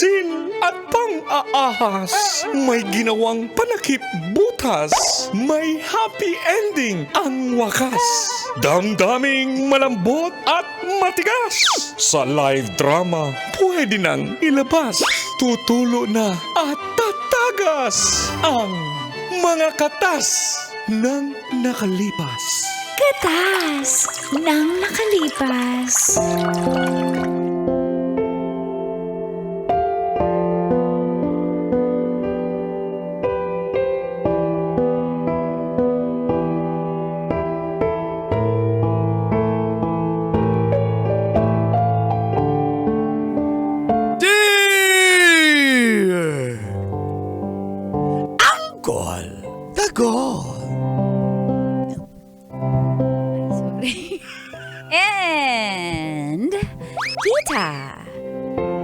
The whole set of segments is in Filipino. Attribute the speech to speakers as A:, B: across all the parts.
A: asin at pang-aahas. May ginawang panakip butas. May happy ending ang wakas. Damdaming malambot at matigas. Sa live drama, pwede nang ilabas. Tutulo na at tatagas ang mga katas ng nakalipas.
B: Katas ng nakalipas.
C: Angkol! Tagol!
B: Sorry. And Kita.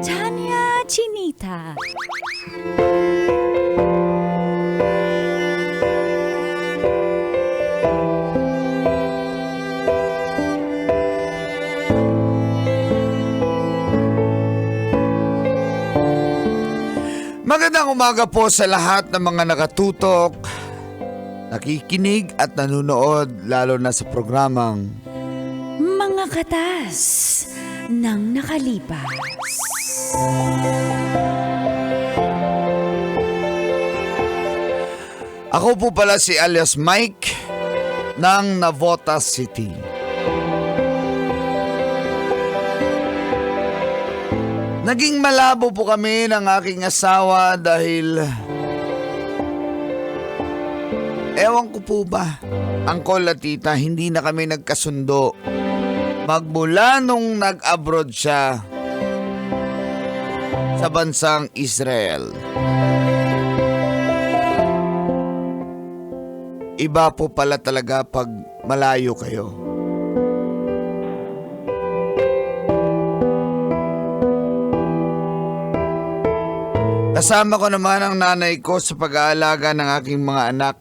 B: Tanya Chinita.
C: Magandang umaga po sa lahat ng mga nakatutok, nakikinig at nanonood lalo na sa programang
B: Mga katas ng nakalipas.
C: Ako po pala si alias Mike ng Navotas City. Naging malabo po kami ng aking asawa dahil ewan ko po ba, Angkol at Tita, hindi na kami nagkasundo magmula nung nag-abroad siya sa bansang Israel. Iba po pala talaga pag malayo kayo. Kasama ko naman ang nanay ko sa pag-aalaga ng aking mga anak.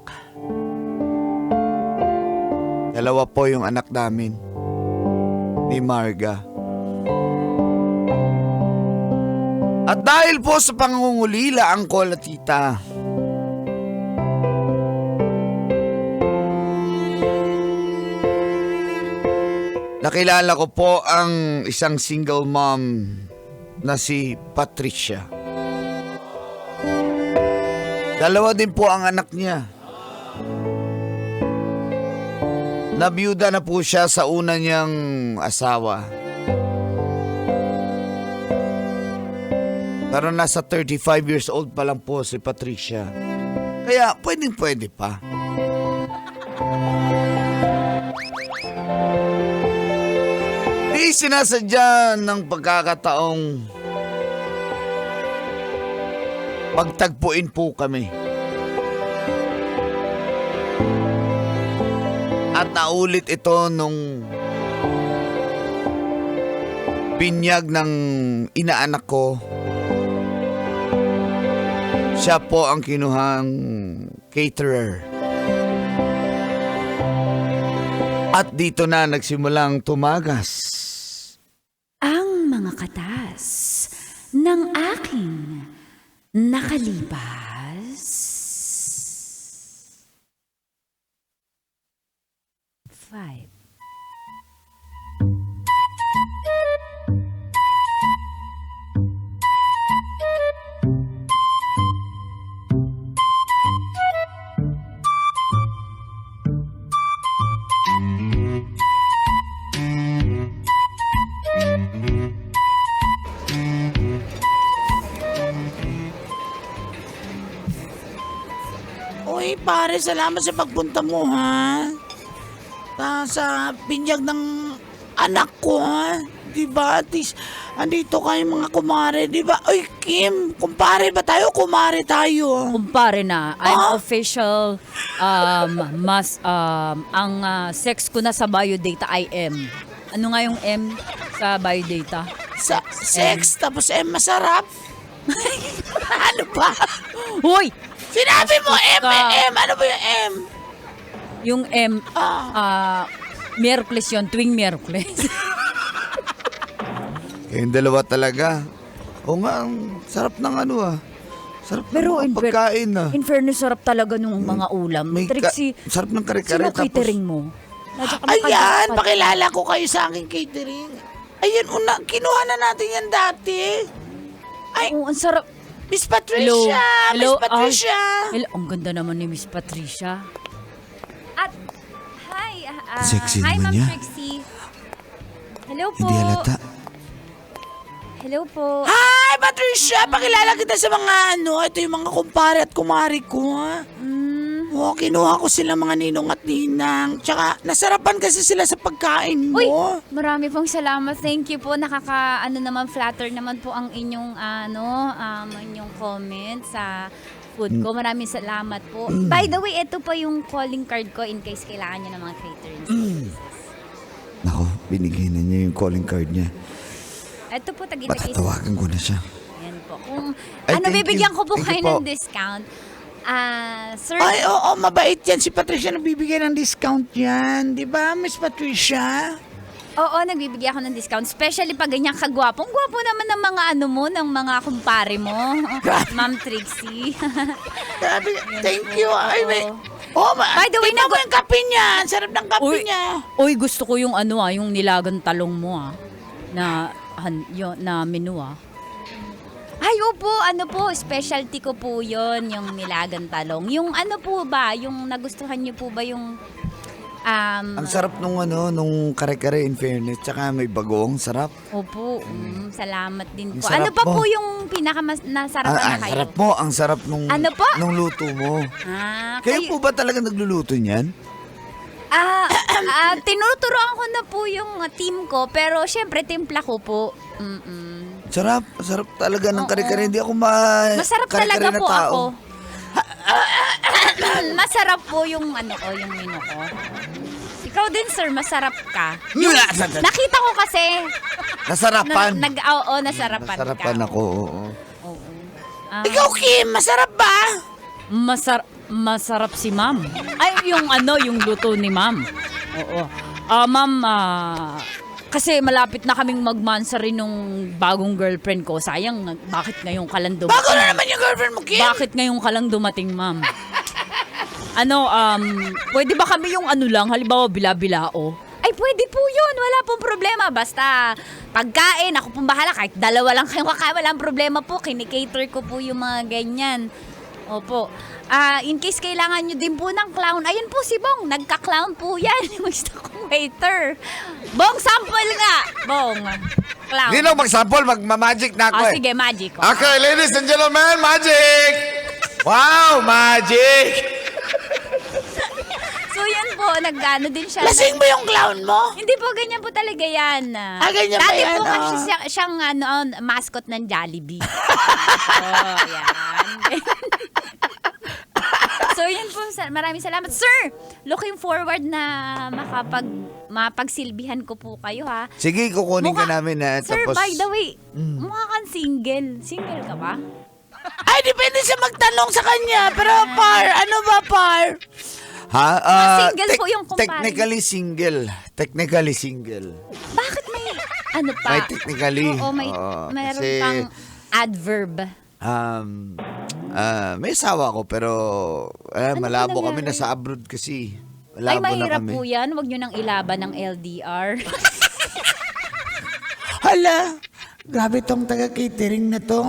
C: Dalawa po yung anak namin, ni Marga. At dahil po sa pangungulila, Angkol at Tita, nakilala ko po ang isang single mom na si Patricia. Dalawa din po ang anak niya. Nabiyuda na po siya sa una niyang asawa. Pero nasa 35 years old pa lang po si Patricia. Kaya pwedeng-pwede pa. Di sinasadya ng pagkakataong pagtagpuin po kami. At naulit ito nung binyag ng inaanak ko. Siya po ang kinuhang caterer. At dito na nagsimulang tumagas
B: Ang mga katas ng aking nakalipas. Five.
D: Uy, pare, salamat sa pagpunta mo, ha? Sa binyag ng anak ko, ha? Diba, at least, andito kayong mga kumare, diba? Uy, Kim, kumpare ba tayo? Kumare tayo.
E: Kumpare na, I'm official, ang sex ko na sa biodata ay M. Ano nga yung M sa biodata?
D: Sa sex, tapos masarap. Ano ba?
E: Hoy!
D: Sinabi mo M,
E: ka.
D: M. Ano ba yung M?
E: Yung M, Miyerkules yun, tuwing Miyerkules.
C: Kayong dalawa talaga. Oo nga, ang sarap ng ano Sarap
E: Pero
C: ng mga pagkain
E: In fairness, sarap talaga nung mga ulam. Trixie,
C: sarap ng kare-kare.
E: sino catering mo? Nadya ka
D: Ayan,
E: makadapat.
D: pakilala ko kayo sa aking catering. Ayan, kinuha na natin yan dati. Ay,
E: Oo, ang sarap.
D: Miss Patricia! Miss Patricia!
E: Hello, ang ganda naman ni Miss Patricia. At, hi.
C: Sexy
E: hi,
C: naman
E: Ma'am
C: niya.
E: Trixie. Hello po.
C: Hindi halata.
E: Hello po.
D: Hi, Patricia! Pakilala kita sa mga ito yung mga kumpare at kumari ko, ha? Oo, kinuha ko sila mga ninong at ninang. Tsaka, nasarapan kasi sila sa pagkain mo.
E: Uy, marami pong salamat. Thank you po. Flatter naman po ang inyong, inyong comment sa food ko. Maraming salamat po. By the way, ito po yung calling card ko in case kailangan nyo ng mga catering services.
C: Nako, binigay na niya yung calling card niya.
E: Ito po, tag-ilagay sa...
C: Patatawagan ko na siya.
E: Yan po. Kung,
C: Ay, thank
E: bibigyan
C: you.
E: ko po
C: Thank you
E: kayo
C: po.
E: ng discount. Sir,
D: Ay, oo, mabait yan. Si Patricia nagbibigay ng discount yan. Di ba, Miss Patricia?
E: oo, nagbibigay ako ng discount. Especially pag ganyan kagwapo. Ang gwapo naman ng mga ng mga kumpare mo. Ma'am Trixie.
D: Grabe, thank you. Ay, may...
E: Oo.
D: Oh,
E: By the way,
D: tingnan mo yung kape niya. Ang sarap ng kape niya.
E: Uy, gusto ko yung yung nilagang talong mo na menu Ay, opo, specialty ko po yon yung nilagang talong. Yung po ba, yung nagustuhan niyo po ba yung
C: Ang sarap nung kare-kare in fairness. Tsaka may bagong sarap.
E: Opo, salamat din po.
C: Ang sarap
E: Ano pa
C: mo.
E: po yung nasarapan na kayo?
C: Sarap mo. Ang sarap nung,
E: Ano po?
C: nung luto mo. Kayo po ba talaga nagluluto niyan?
E: Tinuturoan ko na po yung team ko, pero syempre timpla ko po.
C: Sarap. Sarap talaga ng
E: Oo.
C: kare-kare. Hindi ako
E: Masarap
C: kare-kare
E: talaga
C: na
E: po
C: tao.
E: ako. Masarap po yung yung menu ko. Ikaw din, sir, masarap ka. Nakita ko kasi.
C: Nasarapan.
E: Nasarapan ka.
C: Nasarapan ako, oo.
E: Oo.
D: Ikaw, Kim, masarap ba?
E: Masarap si ma'am. Ay, yung luto ni ma'am. Oo. Ma'am, kasi malapit na kaming magmansary nung bagong girlfriend ko. Sayang, bakit ngayon ka lang dumating?
D: Bago na naman yung girlfriend mo, Kim.
E: Bakit ngayon ka lang dumating, ma'am? Pwede ba kami yung lang, halimbawa bila-bilao? Ay, pwede po yun. Wala pong problema. Basta pagkain, ako pong bahala. Kahit dalawa lang kayong kakain, walang problema po. Kinikater ko po yung mga ganyan. Opo. In case kailangan nyo din po ng clown, ayun po si Bong. Nagka-clown po yan. Yung gusto kong waiter. Bong, sample nga. Bong. Clown.
C: Hindi na mag-sample, mag-magic na ako
E: Sige, magic.
C: Okay, ladies and gentlemen, magic! Wow, magic!
E: So yan po, din siya.
D: Lasing mo yung clown mo?
E: Hindi po, ganyan po talaga yan.
D: Ganyan ba
E: Dati
D: yan?
E: po kasi siyang mascot ng Jollibee. Yan. So yun po, maraming salamat. Sir, looking forward na mapagsilbihan ko po kayo, ha.
C: Sige, kukunin ka namin na.
E: Sir,
C: Tapos,
E: by the way, mukha kang single. Single ka ba?
D: Ay, depende siya magtanong sa kanya. Pero, ano ba, par?
E: single po yung kumpare.
C: Technically single.
E: Bakit may pa?
C: May technically.
E: Oo, meron
C: kasi,
E: pang adverb.
C: may asawa ko pero malabo
E: nangyari?
C: kami nasa abroad kasi.
E: Ay,
C: Malabo na
E: mahirap
C: kami.
E: po yan. Huwag nyo nang ilaban ng LDR.
D: Hala, grabe tong taga-catering na to.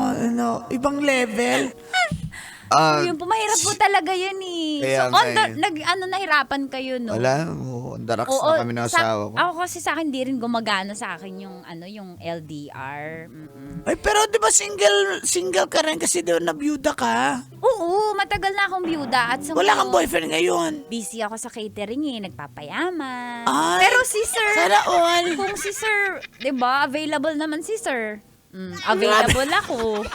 D: Ibang level.
E: Yun po, mahirap po talaga yun eh.
C: Kaya
E: So,
C: nga
E: nahirapan kayo, no?
C: Wala, daraks na kami ng asawa ko.
E: Ako kasi sa akin, di rin gumagana sa akin yung LDR.
D: Ay, pero di ba single ka rin kasi doon na byuda ka?
E: Oo, matagal na akong byuda. At
D: Wala kang boyfriend ngayon.
E: Busy ako sa catering nagpapayaman.
D: Ay,
E: Pero si sir,
D: sana all.
E: kung si sir, di ba, available naman si sir. Available ako.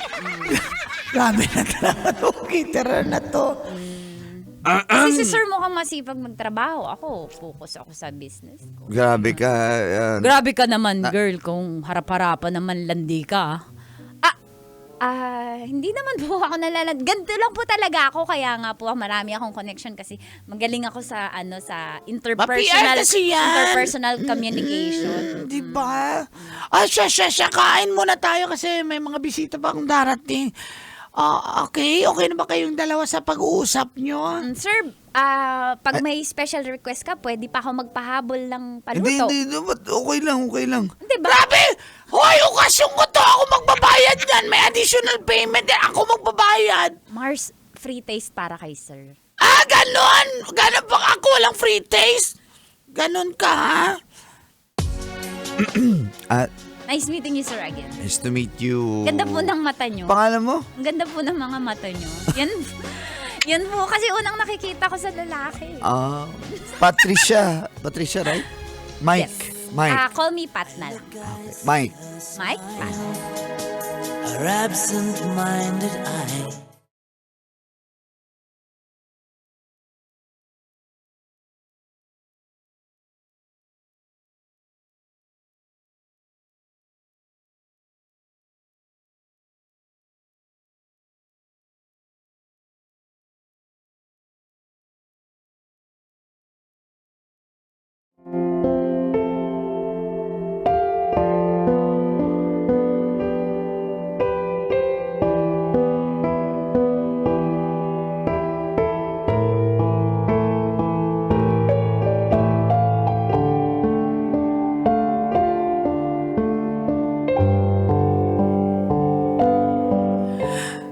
D: Grabe na talaga to, caterer na to.
E: Kasi si sir mukhang masipag magtrabaho. Ako, focus ako sa business ko.
C: Grabe ka.
E: Grabe ka naman, girl, kung harap-harapan naman landi ka. Hindi naman po ako ganito lang po talaga ako, kaya nga po marami akong connection kasi magaling ako sa sa
D: Ma-PR kasi yan.
E: interpersonal communication.
D: Di ba? Siya, kain muna tayo kasi may mga bisita pa akong darating. Okay na ba kayong dalawa sa pag-uusap nyo?
E: Sir, pag may special request ka, pwede pa ako magpahabol ng paluto.
C: Hindi. Okay lang.
E: Diba?
D: Grabe! Hoy, okasyon ko to. Ako magbabayad yan. May additional payment. Ako magbabayad.
E: Mars, free taste para kay sir.
D: Ganon? Ganon ba ako walang free taste? Ganon ka, ha?
E: Nice meeting you, sir, again.
C: Nice to meet you.
E: Ganda po ng mata nyo.
C: Pangalan mo?
E: Ang ganda po ng mga mata nyo. Yan po, kasi unang nakikita ko sa lalaki.
C: Patricia. Patricia, right? Mike.
E: Yes.
C: Mike.
E: Call me Pat na lang.
C: Mike.
E: Mike? Pat.
F: Our absent-minded eye.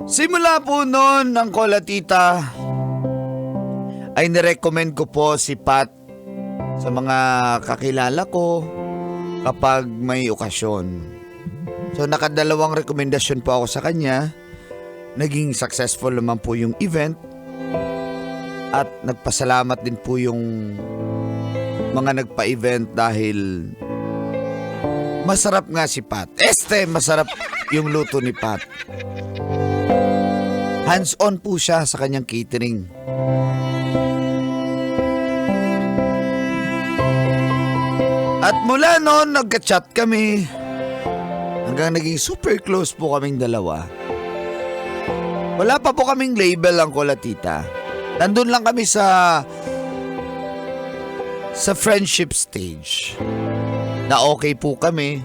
C: Simula po noon, ang Kola Tita, ay nirecommend ko po si Pat sa mga kakilala ko kapag may okasyon. So nakadalawang rekomendasyon po ako sa kanya. Naging successful naman po yung event. At nagpasalamat din po yung mga nagpa-event dahil masarap nga si Pat. Masarap yung luto ni Pat. Hands-on po siya sa kanyang catering. At mula noon, nagka-chat kami. Hanggang naging super close po kaming dalawa. Wala pa po kaming label ang Kola Tita. Nandun lang kami sa friendship stage. Na okay po kami.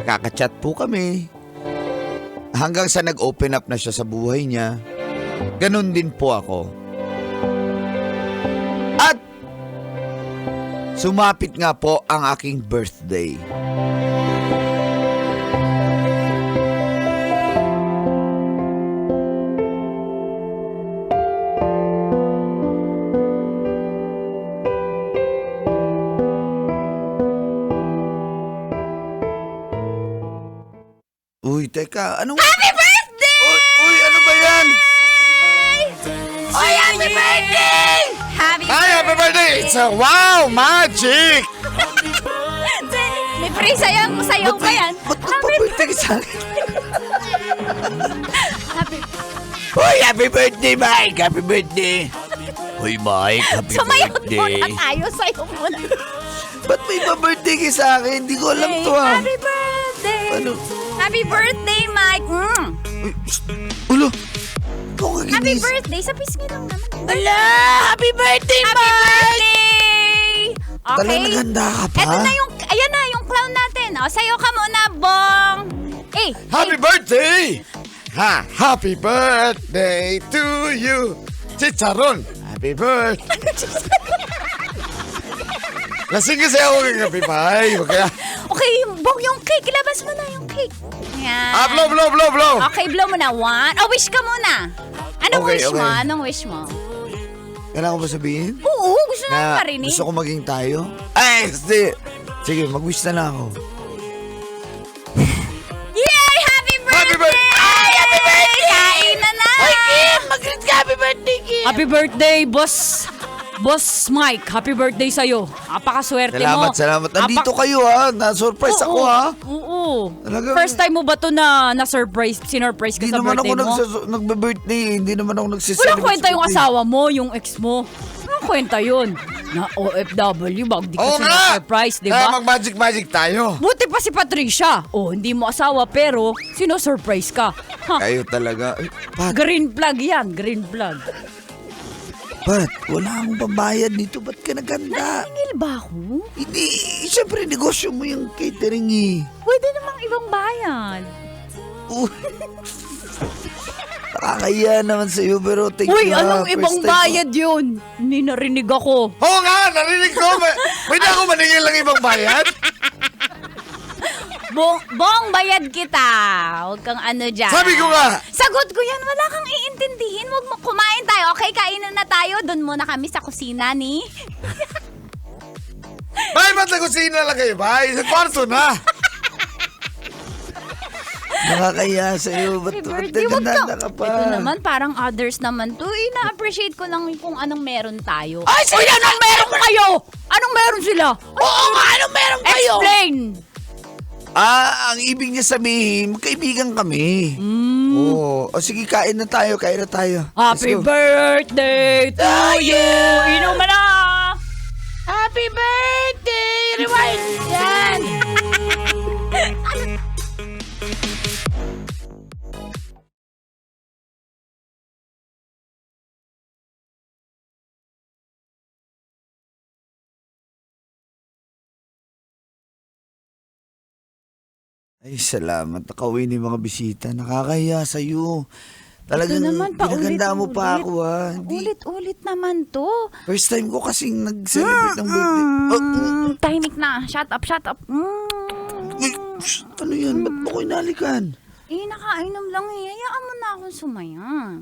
C: Kaka-chat po kami. Hanggang sa nag-open up na siya sa buhay niya. Ganun din po ako. At sumapit nga po ang aking birthday. Uy, teka, anong...
E: Happy birthday!
C: Uy, ano ba yan?
D: Oy, happy birthday!
C: Happy birthday! It's a wow, magic!
E: May free sayaw pa yan.
C: Ba't nagpa-birthday ka sa akin?
E: Happy.
C: Uy, happy birthday, Mike! Happy birthday! Uy, Mike, happy
E: Sumayaw
C: birthday!
E: muna tayo. Sayaw muna.
C: Ba't may pa-birthday ka sa akin? Hindi ko alam to ah.
E: Happy birthday!
C: Ano?
E: Happy birthday, Mike!
C: Uy, ulo!
E: Happy birthday! Sa pisngi lang naman.
D: Ala, happy birthday,
E: Happy
D: Mike!
E: birthday! Okay.
C: Talagang naganda ka pa?
E: Eto na ayan na, yung clown natin. O, sayo ka muna, Bong!
C: Happy birthday! Happy birthday to you! Chicharon! Happy birthday! Lasing kasi ako ng kape, Mike. Kaya...
E: Okay, Bong, yung cake. Ilabas mo na yung cake. Yan.
C: Blow!
E: Okay, blow mo na. One. Oh, wish ka muna. Anong
C: Okay,
E: wish mo?
C: okay.
E: Anong wish mo?
C: Kailangan ko ba sabihin?
E: Oo, gusto na marinig.
C: Gusto ko maging tayo? Ay, sige, mag-wish na lang ako.
E: Yay! Happy birthday!
C: Happy birthday!
E: Ay, happy birthday! Kain na!
D: Oy, Kim! Mag-greet ka, happy birthday, Kim!
G: Happy birthday, boss! Boss Mike, happy birthday sa'yo. Napakaswerte mo.
C: Salamat. Nandito kayo ha. Na-surprise ako ha.
G: Oo.
C: Talagang-
G: First time mo ba to na-surprise, sinurprise ka
C: Hindi
G: sa
C: naman ako
G: birthday mo?
C: nagbe-birthday. Hindi naman ako nagsiselebrate.
G: Walang kwenta yung asawa mo, yung ex mo. Walang kwenta yun. Na OFW, wag di
C: Oo
G: kasi
C: nga!
G: surprise, di
C: Kaya
G: ba?
C: mag-magic tayo.
G: Buti pa si Patricia. Oh, hindi mo asawa pero sino-surprise ka. Ha?
C: Kayo talaga. Ay, Pat,
G: Green flag yan, green flag.
C: Pat, wala akong pambayad nito. Ba't ka naganda?
E: Tingil ba ako?
C: Hindi, siyempre negosyo mo yung catering eh.
E: Pwede namang ibang bayan.
C: Uy. Nakakaya naman sa'yo pero thank
G: Uy,
C: you.
G: anong
C: First
G: ibang
C: time ko.
G: bayad yun? Hindi narinig ako.
C: Oo nga, narinig ko. Pwede ako maningil ng ibang bayad?
E: Bong, bayad kita. Huwag kang ano dyan.
C: Sabi ko nga.
E: Sagot ko yan. Wala kang iintindihin. Huwag mo kumain tayo. Okay, kainan na tayo. Doon muna kami sa kusina ni...
C: Bay, ba't sa kusina lang kayo, bay? Sa kwarto na. Nakakaya sa'yo. Ba't
E: Birthday, wag ka.
C: naganda ka pa?
E: Ito naman, parang others naman to. Na-appreciate ko lang kung anong meron tayo.
G: Ay, sige, anong meron kayo? Anong meron sila?
D: Oo nga, anong meron kayo?
G: Explain!
C: Ang ibig niya sabihin, magkaibigan kami. Oo. O sige, kain na tayo. Let's
G: Happy
C: go.
G: birthday to you! Inuman na!
D: Happy birthday! Rewind yan!
C: Ay, salamat. Nakauwi ni mga bisita. Nakakahiya sa'yo. Talagang
E: Ito naman,
C: pinaganda mo pa
E: paulit-ulit.
C: ako, ha. Hindi,
E: Ulit-ulit naman to.
C: first time ko kasing nag-celebrate ng birthday. Oh,
E: Tahimik na. Shut up.
C: uy, shh, ano yan? Ba't mo ko inalikan?
E: Nakainom lang eh. Hayaan mo na akong sumayan.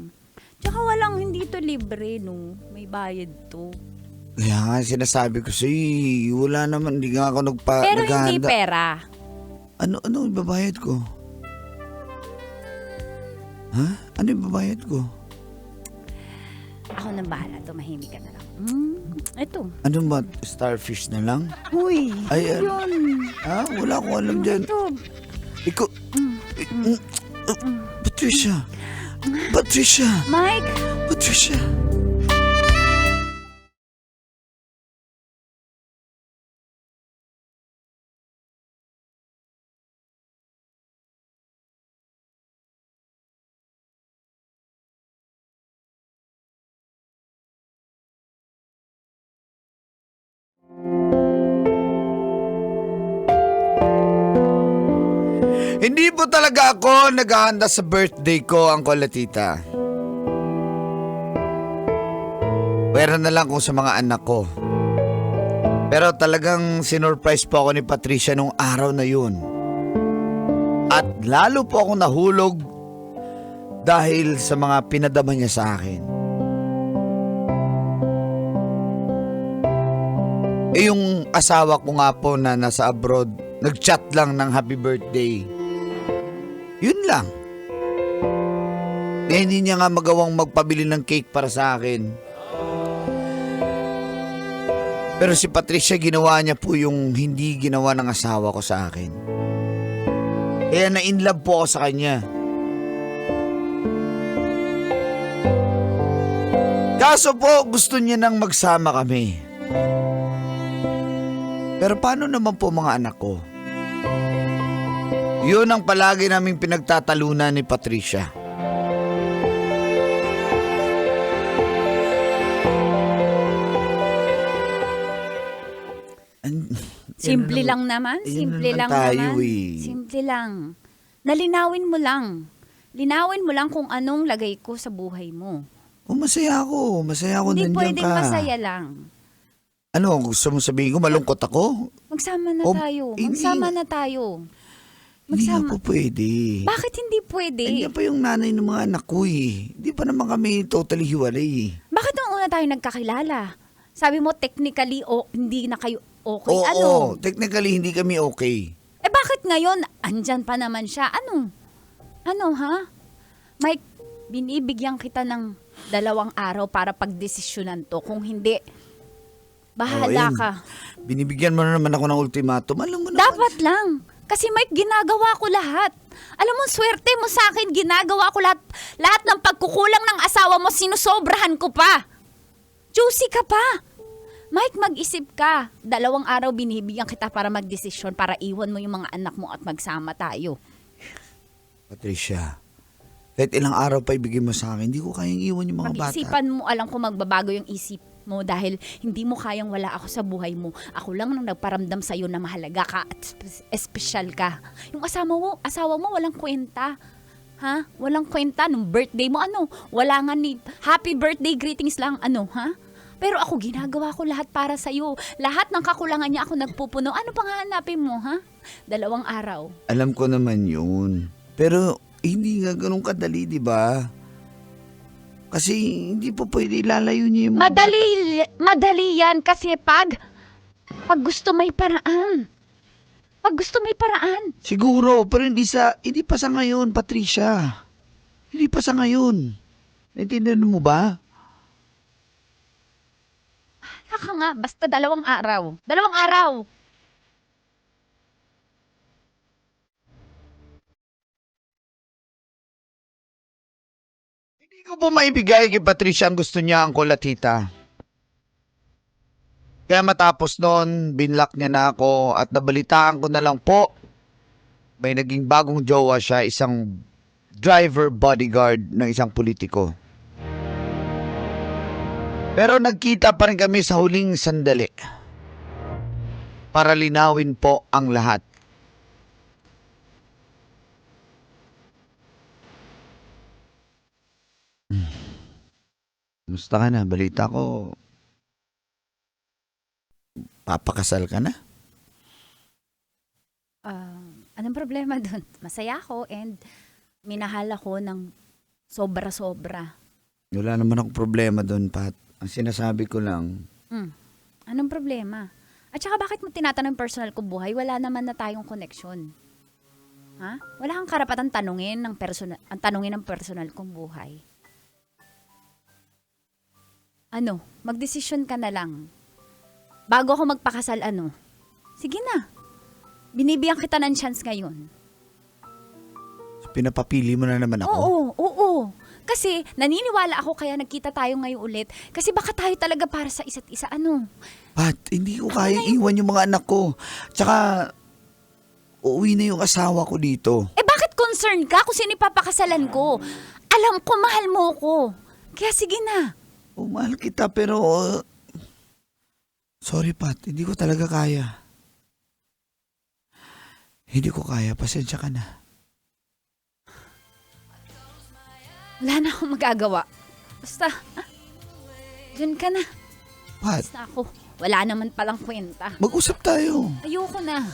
E: Tsaka hindi to libre, no? May bayad to.
C: Kaya nga, sinasabi ko sa'yo, wala naman, hindi nga ako
E: Pero hindi
C: naghahanda.
E: pera.
C: Ano ibabayad ko? Ha? Ano ibabayad ko?
E: Ako na bahala. Tumahimik ka na lang. Ito.
C: Ano ba? Starfish na lang?
E: Uy,
C: Ay,
E: yun.
C: Ha? Wala akong alam dyan.
E: Ito.
C: Ikaw... Patricia!
E: Mike,
C: Patricia! Hindi po talaga ako naghahanda sa birthday ko, Uncle Tita. Pwera na lang kung sa mga anak ko. Pero talagang sinurprise po ako ni Patricia nung araw na yun. At lalo po ako nahulog dahil sa mga pinadama niya sa akin. Yung asawa ko nga po na nasa abroad, nag-chat lang ng happy birthday. Yun lang. Hindi niya nga magawang magpabili ng cake para sa akin. Pero si Patricia, ginawa niya po yung hindi ginawa ng asawa ko sa akin. Kaya na-inlove po ako sa kanya. Kaso po, gusto niya nang magsama kami. Pero paano naman po mga anak ko? Yun ang palagi naming pinagtatalunan ni Patricia.
E: simple lang naman.
C: Ayun
E: Simple
C: naman
E: lang
C: tayo
E: naman.
C: eh.
E: Simple lang. Nalinawin mo lang. Linawin mo lang kung anong lagay ko sa buhay mo.
C: Oh, masaya ako. Masaya ako
E: Hindi
C: nandiyan
E: pwedeng
C: ka.
E: masaya lang.
C: Ano, gusto mo sabihin ko malungkot ako?
E: Magsama na
C: Oh,
E: tayo.
C: hindi
E: Magsama
C: na-
E: na tayo.
C: Hindi nga
E: Magsama.
C: po pwede.
E: Bakit hindi pwede?
C: Nandiyan pa yung nanay ng mga anak ko eh. Hindi pa naman kami totally hiwalay eh.
E: Bakit nung una tayo nagkakilala? Sabi mo technically hindi na kayo okay.
C: Oo,
E: Ano?
C: technically hindi kami okay.
E: Bakit ngayon andyan pa naman siya? Ano? Ano ha? Mike, binibigyan kita ng 2 araw para pagdesisyonan to. Kung hindi, bahala
C: ayan.
E: ka.
C: Binibigyan mo na naman ako ng ultimatum. Alam mo naman.
E: Dapat lang. Kasi Mike, ginagawa ko lahat. Alam mo, swerte mo sa akin, ginagawa ko lahat. Lahat ng pagkukulang ng asawa mo, sinusobrahan ko pa. Juicy ka pa. Mike, mag-isip ka. 2 araw binibigyan kita para magdesisyon, para iwan mo yung mga anak mo at magsama tayo.
C: Patricia, kahit ilang araw pa ibigay mo sa akin, hindi ko kayang iwan yung mga bata.
E: Pag-isipan mo, alam ko magbabago yung isip mo dahil hindi mo kayang wala ako sa buhay mo. Ako lang nang nagparamdam sa'yo na mahalaga ka at espesyal ka. Yung asawa mo walang kwenta. Ha? Walang kwenta nung birthday mo, ano? Wala nga ni happy birthday greetings lang, ano, ha? Pero ako, ginagawa ko lahat para sa'yo. Lahat ng kakulangan niya ako nagpupuno. Ano pang hahanapin mo, ha? 2 araw.
C: Alam ko naman yun. Pero hindi nga ganun kadali, di ba? Kasi hindi po pwede ilalayo niya yung...
E: Madali yan kasi pag gusto may paraan. Pag gusto may paraan.
C: Siguro, pero hindi pa sa ngayon, Patricia. Hindi pa sa ngayon. Naintindihan mo ba?
E: Saka nga, basta 2 araw. 2 araw.
C: Hindi ko po maibigay kay Patricia ang gusto niya, Uncle at Tita. Kaya matapos noon, binlock niya na ako at nabalitaan ko na lang po. May naging bagong jowa siya, isang driver bodyguard ng isang politiko. Pero nagkita pa rin kami sa huling sandali para linawin po ang lahat. Kumusta ka na? Balita ko, papakasal ka na?
E: Anong problema dun? Masaya ako and minahal ako ng sobra-sobra.
C: Wala naman akong problema doon, Pat. Ang sinasabi ko lang,
E: Anong problema? At saka bakit mo tinatanong personal kong buhay? Wala naman na tayong koneksyon. Ha? Wala kang karapatan tanungin ng personal kong buhay. Ano? Magdesisyon ka na lang. Bago ako magpakasal, ano? Sige na. Binibigyan kita ng chance ngayon.
C: pinapapili mo na naman ako.
E: Oo. Kasi naniniwala ako kaya nagkita tayo ngayon ulit. Kasi baka tayo talaga para sa isa't isa. Ano?
C: Pat, hindi ko kayang iwan yung mga anak ko. Tsaka, uuwi na yung asawa ko dito.
E: Eh bakit concerned ka kung sino ipapakasalan ko? Alam ko, mahal mo ko. Kaya sige na.
C: Oh, mahal kita pero... sorry Pat, hindi ko talaga kaya. Hindi ko kaya, pasensya ka na.
E: Wala na akong magagawa. Basta, dyan ka na.
C: Pat,
E: Basta ako, wala naman palang kwenta.
C: mag-usap tayo.
E: Ayoko na.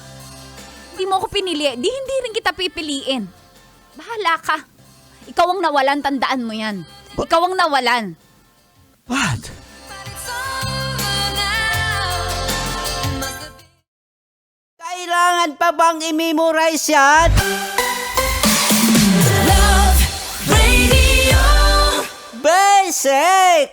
E: Hindi mo ako pinili. Hindi rin kita pipiliin. Bahala ka. Ikaw ang nawalan, tandaan mo yan. Ikaw ang nawalan.
C: Pat,
F: Kailangan pa bang i-memorize yan? Basic!